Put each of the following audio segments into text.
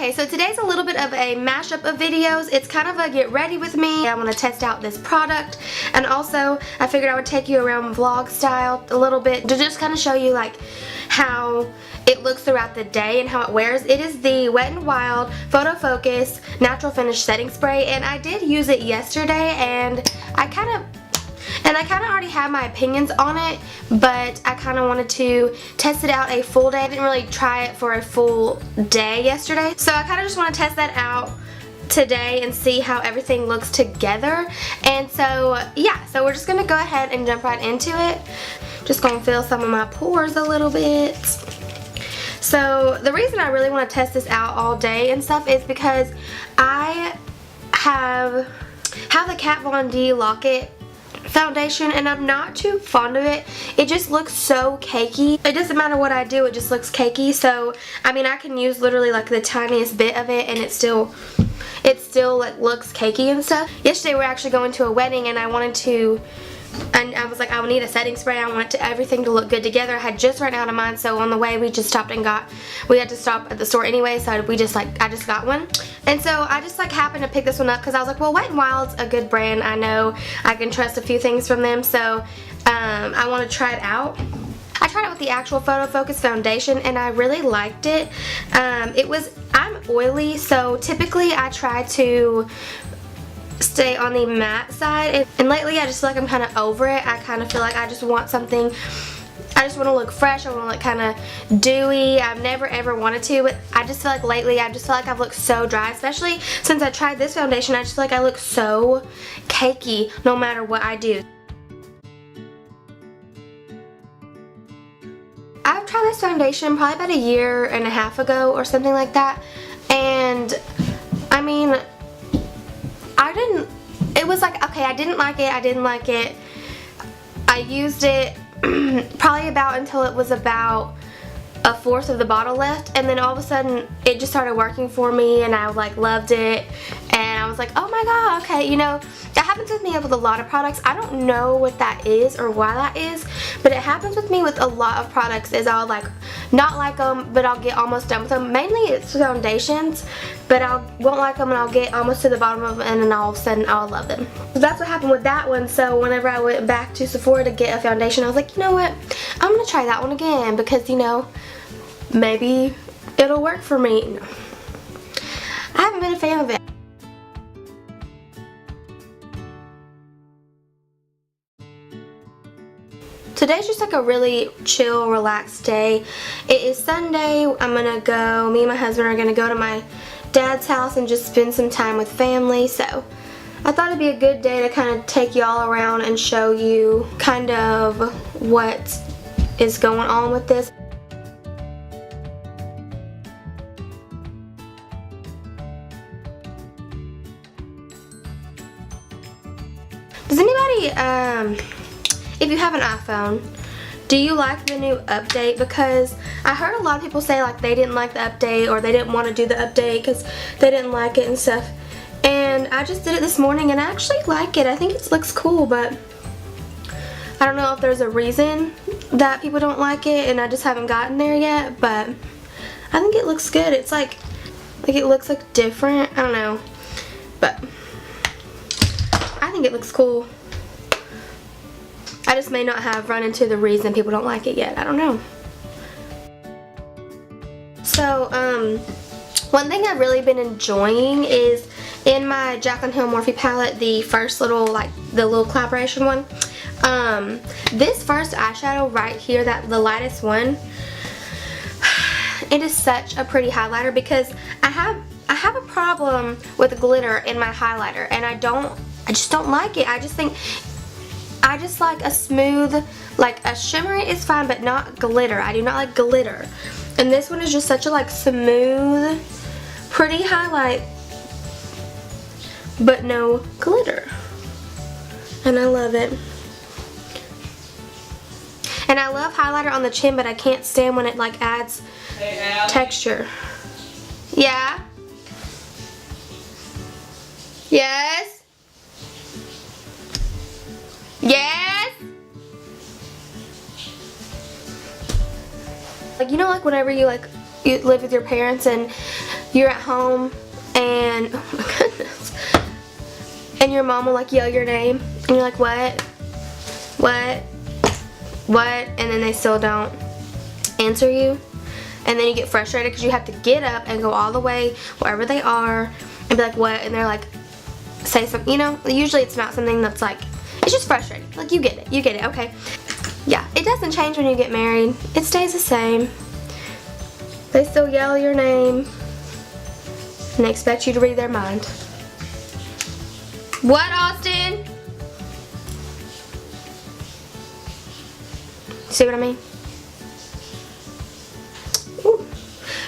Okay, so today's a little bit of a mashup of videos. It's kind of a get ready with me. I want to test out this product, and also I figured I would take you around vlog style a little bit to just kind of show you like how it looks throughout the day and how it wears. It is the Wet n Wild Photo Focus Natural Finish Setting Spray, and I did use it yesterday, and I kind of already have my opinions on it, but I kind of wanted to test it out a full day. I didn't really try it for a full day yesterday, so I kind of just want to test that out today and see how everything looks together. And so yeah, so we're just gonna go ahead and jump right into it. Just gonna fill some of my pores a little bit. So the reason I really want to test this out all day and stuff is because I have the Kat Von D Lock-It foundation, and I'm not too fond of it. It just looks so cakey. It doesn't matter what I do, it just looks cakey. So I mean, I can use literally like the tiniest bit of it and it still like looks cakey and stuff. Yesterday we were actually going to a wedding, and I was like, I would need a setting spray. I want everything to look good together. I had just run out of mine, so on the way we just stopped and we had to stop at the store anyway, so I just got one. And so I just like happened to pick this one up because I was like, well, Wet n Wild's a good brand. I know I can trust a few things from them, so I want to try it out. I tried it with the actual Photo Focus foundation, and I really liked it. I'm oily, so typically I try to stay on the matte side, and lately I just feel like I'm kind of over it. I kind of feel like I just want something, I just want to look fresh, I want to look kind of dewy. I've never ever wanted to, but I just feel like lately I just feel like I've looked so dry, especially since I tried this foundation. I just feel like I look so cakey no matter what I do. I've tried this foundation probably about a year and a half ago or something like that, and I mean, it was like, okay, I didn't like it. I used it probably about until it was about a fourth of the bottle left, and then all of a sudden it just started working for me, and I like loved it, and I was like, oh my god, okay, you know, that happens with me with a lot of products. I don't know what that is or why that is, but it happens with me with a lot of products. Is I'll like not like them, but I'll get almost done with them. Mainly it's foundations, but I won't like them and I'll get almost to the bottom of them, and then all of a sudden I'll love them. So that's what happened with that one. So whenever I went back to Sephora to get a foundation, I was like, you know what, I'm gonna try that one again because, you know, maybe it'll work for me. No. I haven't been a fan of it. Today's just like a really chill, relaxed day. It is Sunday. me and my husband are gonna go to my dad's house and just spend some time with family. So I thought it'd be a good day to kind of take y'all around and show you kind of what is going on with this. Does anybody, if you have an iPhone, do you like the new update? Because I heard a lot of people say like they didn't like the update, or they didn't want to do the update because they didn't like it and stuff. And I just did it this morning and I actually like it. I think it looks cool, but I don't know if there's a reason that people don't like it, and I just haven't gotten there yet, but I think it looks good. It's like it looks like different. I don't know, but I think it looks cool. I just may not have run into the reason people don't like it yet. I don't know. So, one thing I've really been enjoying is in my Jaclyn Hill Morphe palette, the first little, like, the little collaboration one. This first eyeshadow right here, the lightest one, it is such a pretty highlighter because I have a problem with glitter in my highlighter, and I just don't like it. I just like a smooth, like a shimmery is fine, but not glitter. I do not like glitter. And this one is just such a like smooth, pretty highlight, but no glitter. And I love it. And I love highlighter on the chin, but I can't stand when it like adds texture. Yeah? Yes? Yes? Like, you know, like whenever you live with your parents and you're at home and, oh my goodness, and your mom will like yell your name and you're like, what, and then they still don't answer you, and then you get frustrated because you have to get up and go all the way wherever they are and be like, what, and they're like, say something, you know. Usually it's not something that's like, it's just frustrating. Like, you get it, okay. Yeah, it doesn't change when you get married. It stays the same. They still yell your name and they expect you to read their mind. What, Austin? See what I mean? Ooh.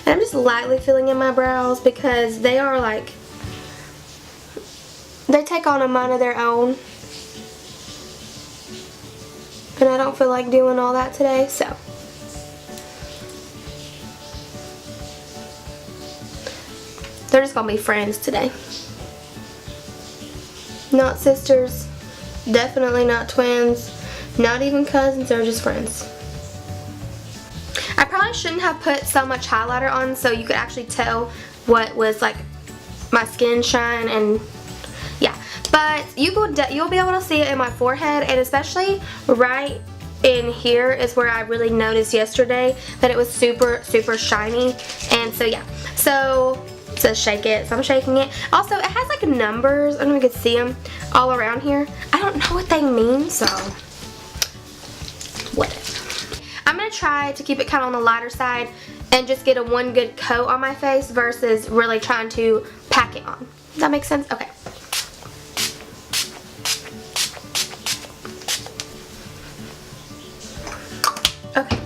And I'm just lightly filling in my brows because they are like, they take on a mind of their own. And I don't feel like doing all that today, so. They're just gonna be friends today. Not sisters, definitely not twins, not even cousins, they're just friends. I probably shouldn't have put so much highlighter on so you could actually tell what was like my skin shine, and yeah. But you'll be able to see it in my forehead, and especially right in here is where I really noticed yesterday that it was super, super shiny. And so yeah, so it says shake it, so I'm shaking it. Also, it has like numbers, I don't know if you can see them all around here. I don't know what they mean, so whatever. I'm gonna try to keep it kind of on the lighter side and just get a one good coat on my face versus really trying to pack it on. Does that make sense? Okay. Okay.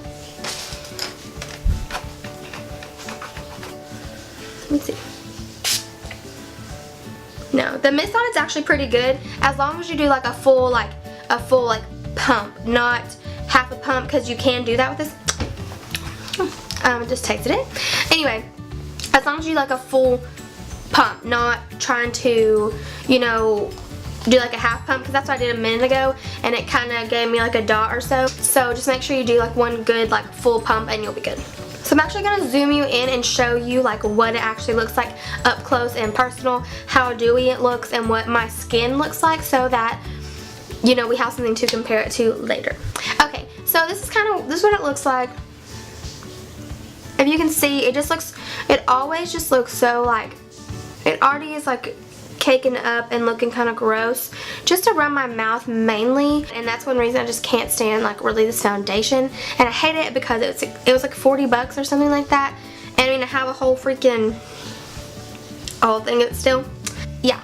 Let's see. No, the mist on it's actually pretty good as long as you do like a full pump, not half a pump, because you can do that with this. Just tasted it. Anyway, as long as you like a full pump, not trying to, you know, do like a half pump, because that's what I did a minute ago and it kind of gave me like a dot or so. So just make sure you do like one good like full pump and you'll be good. So I'm actually going to zoom you in and show you like what it actually looks like up close and personal, how dewy it looks and what my skin looks like, so that, you know, we have something to compare it to later. Okay, so this is what it looks like. If you can see, it always just looks so like, it already is like caking up and looking kind of gross just around my mouth mainly, and that's one reason I just can't stand like really this foundation, and I hate it because it was like 40 bucks or something like that, and I mean I have a whole freaking thing of it still. Yeah,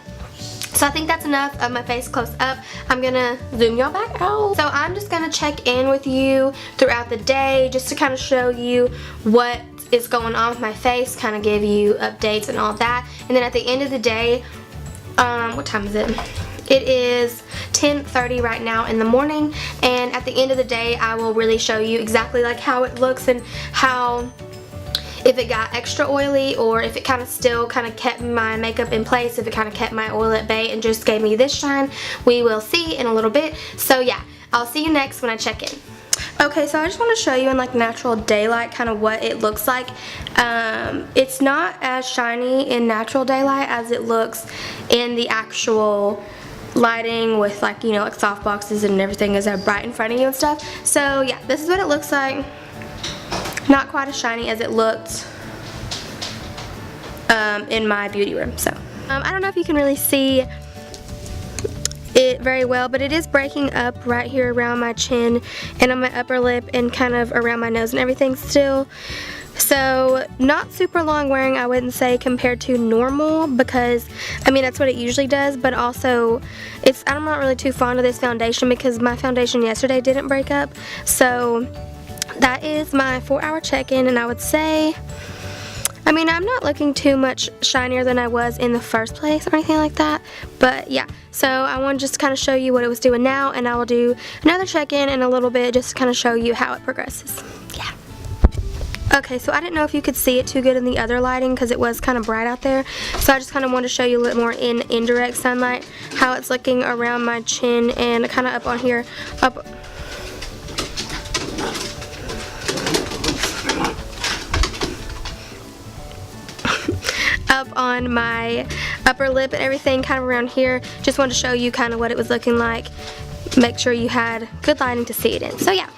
so I think that's enough of my face close up. I'm gonna zoom y'all back out. So I'm just gonna check in with you throughout the day just to kind of show you what is going on with my face, kind of give you updates and all that, and then at the end of the day, what time is it? It is 10:30 right now in the morning, and at the end of the day I will really show you exactly like how it looks and how, if it got extra oily or if it kind of still kind of kept my makeup in place, if it kind of kept my oil at bay and just gave me this shine. We will see in a little bit. So yeah, I'll see you next when I check in. Okay, so I just want to show you in like natural daylight kind of what it looks like. It's not as shiny in natural daylight as it looks in the actual lighting with like, you know, like soft boxes and everything is bright in front of you and stuff. So yeah, this is what it looks like. Not quite as shiny as it looked in my beauty room. So I don't know if you can really see it very well, but it is breaking up right here around my chin and on my upper lip and kind of around my nose and everything still. So not super long wearing, I wouldn't say, compared to normal, because I mean that's what it usually does, but also I'm not really too fond of this foundation because my foundation yesterday didn't break up. So that is my 4-hour check-in, and I would say, I mean, I'm not looking too much shinier than I was in the first place or anything like that, but yeah. So I want to just kind of show you what it was doing now, and I will do another check-in in a little bit just to kind of show you how it progresses. Yeah. Okay, so I didn't know if you could see it too good in the other lighting because it was kind of bright out there. So I just kind of wanted to show you a little more in indirect sunlight how it's looking around my chin and kind of up on here. up on my upper lip and everything, kind of around here. Just wanted to show you kind of what it was looking like. Make sure you had good lighting to see it in. So yeah.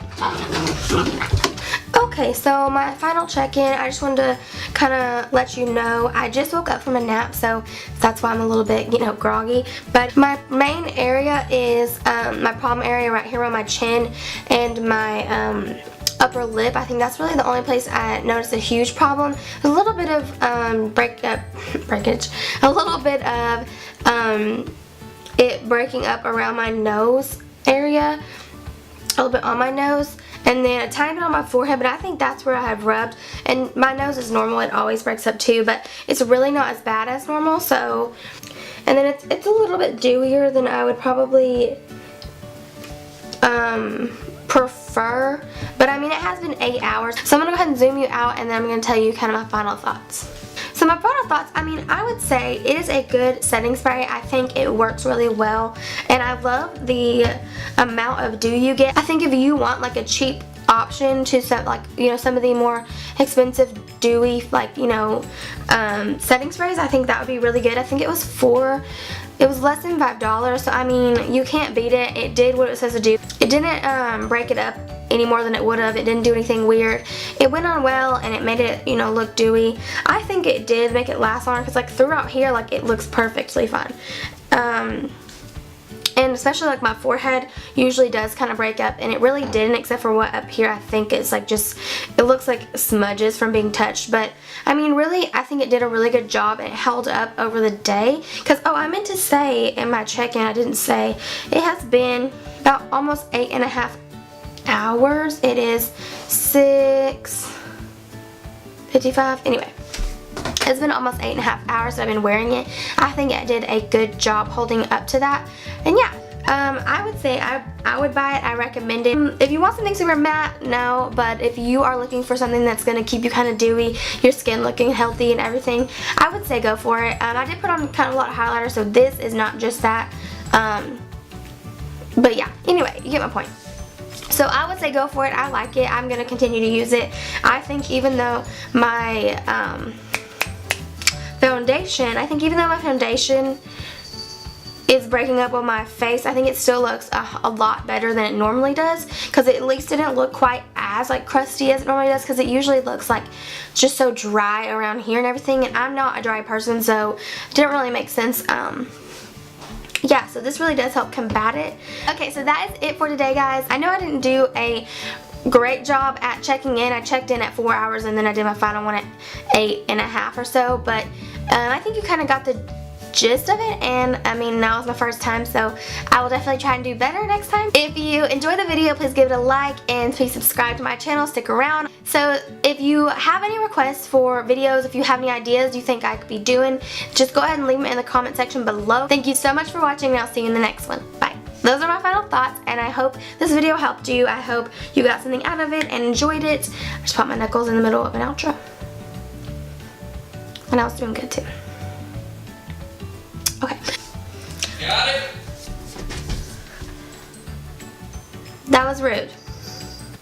Okay, so my final check-in, I just wanted to kind of let you know I just woke up from a nap, so that's why I'm a little bit, groggy. But my main area is my problem area right here on my chin and my upper lip. I think that's really the only place I noticed a huge problem. A little bit of breakage, a little bit of it breaking up around my nose area, a little bit on my nose, and then a tiny bit on my forehead, but I think that's where I have rubbed. And my nose is normal, it always breaks up too, but it's really not as bad as normal. So, and then it's a little bit dewier than I would probably prefer, but I mean, it has been 8 hours. So I'm gonna go ahead and zoom you out, and then I'm gonna tell you kind of my final thoughts. So my final thoughts, I mean, I would say it is a good setting spray. I think it works really well, and I love the amount of dew you get. I think if you want like a cheap option to some, like, some of the more expensive dewy, like, setting sprays, I think that would be really good. I think it was less than $5, so I mean, you can't beat it. It did what it says to do. It didn't break it up any more than it would have. It didn't do anything weird. It went on well, and it made it, look dewy. I think it did make it last longer, because like throughout here, like, it looks perfectly fine. And especially like my forehead usually does kind of break up, and it really didn't, except for what up here I think it's like just, it looks like smudges from being touched. But I mean, really, I think it did a really good job. It held up over the day, because I meant to say in my check-in, I didn't say, it has been about almost 8.5 hours. It is 6:55 anyway. It's been almost 8.5 hours that I've been wearing it. I think it did a good job holding up to that. And yeah, I would say I would buy it. I recommend it. If you want something super matte, no. But if you are looking for something that's going to keep you kind of dewy, your skin looking healthy and everything, I would say go for it. I did put on kind of a lot of highlighter, so this is not just that. But yeah, anyway, you get my point. So I would say go for it. I like it. I'm going to continue to use it. I think even though my foundation is breaking up on my face, I think it still looks a lot better than it normally does, because at least it didn't look quite as like crusty as it normally does, because it usually looks like just so dry around here and everything, and I'm not a dry person, so it didn't really make sense. Yeah, so this really does help combat it. Okay, so that is it for today, guys. I know I didn't do a great job at checking in. I checked in at 4 hours, and then I did my final one at 8.5 or so, but I think you kind of got the gist of it, and I mean, now is my first time, so I will definitely try and do better next time. If you enjoyed the video, please give it a like, and please subscribe to my channel. Stick around. So if you have any requests for videos, if you have any ideas you think I could be doing, just go ahead and leave them in the comment section below. Thank you so much for watching, and I'll see you in the next one. Bye. Those are my final thoughts, and I hope this video helped you. I hope you got something out of it and enjoyed it. I just popped my knuckles in the middle of an outro, and I was doing good too. Okay. Got it. That was rude.